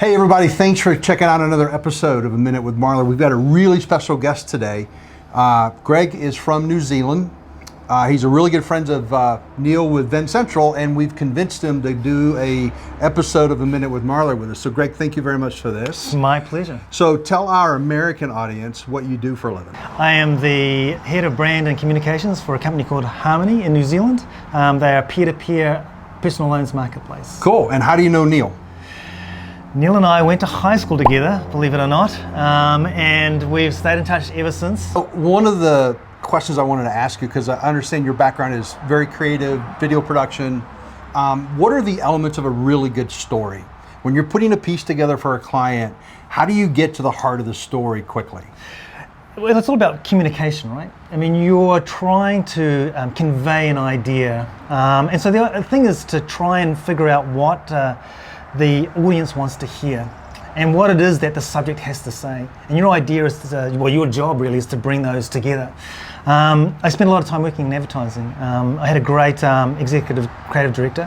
Hey everybody, thanks for checking out another episode of A Minute with Marler. We've got a really special guest today. Greg is from New Zealand. He's a really good friend of Neil with Ven Central, and we've convinced him to do a episode of A Minute with Marler with us. So Greg, thank you very much for this. My pleasure. So tell our American audience what you do for a living. I am the head of brand and communications for a company called Harmoney in New Zealand. They are a peer-to-peer personal loans marketplace. Cool, and how do you know Neil? Neil and I went to high school together, believe it or not, and we've stayed in touch ever since. One of the questions I wanted to ask you, because I understand your background is very creative, video production. What are the elements of a really good story? When you're putting a piece together for a client, how do you get to the heart of the story quickly? Well, it's all about communication, right? I mean, you're trying to convey an idea. And so the thing is to try and figure out what the audience wants to hear and what it is that the subject has to say. And your idea is to, well, your job really is to bring those together. I spent a lot of time working in advertising. I had a great executive creative director,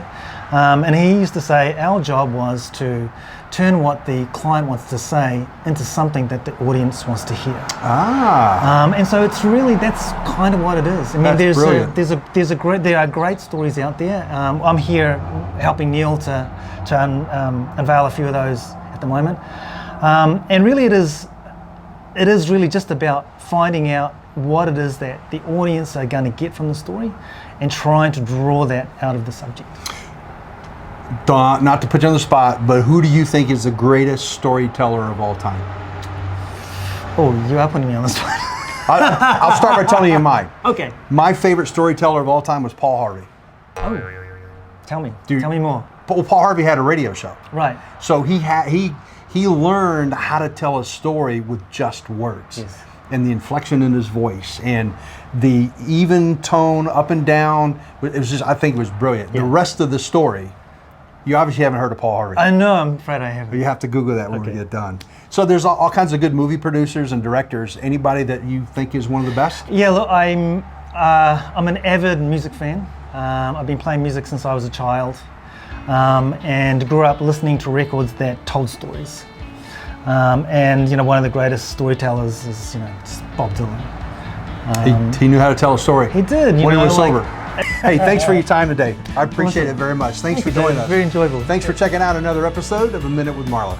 and he used to say our job was to turn what the client wants to say into something that the audience wants to hear. And so it's really, that's kind of what it is. I mean, there are great stories out there. I'm here helping Neil to unveil a few of those at the moment. And really it is really just about finding out what it is that the audience are going to get from the story and trying to draw that out of the subject. Not to put you on the spot, but who do you think is the greatest storyteller of all time? Oh, you are putting me on the spot. I'll start by telling you mine. Okay. My favorite storyteller of all time was Paul Harvey. Oh, tell me more. Paul Harvey had a radio show. Right. So he learned how to tell a story with just words. Yes. And the inflection in his voice and the even tone up and down. It was just, I think it was brilliant. Yeah. The rest of the story, you obviously haven't heard of Paul Harvey. I know, I'm afraid I haven't. You have to Google that when we get done. So there's all kinds of good movie producers and directors. Anybody that you think is one of the best? Yeah, look, I'm an avid music fan. I've been playing music since I was a child, and grew up listening to records that told stories. And you know, one of the greatest storytellers is just Bob Dylan. He knew how to tell a story. He did. When he was sober. Hey, thanks for your time today. I appreciate it very much. Thanks for joining us. Very enjoyable. Thanks for checking out another episode of A Minute with Marler.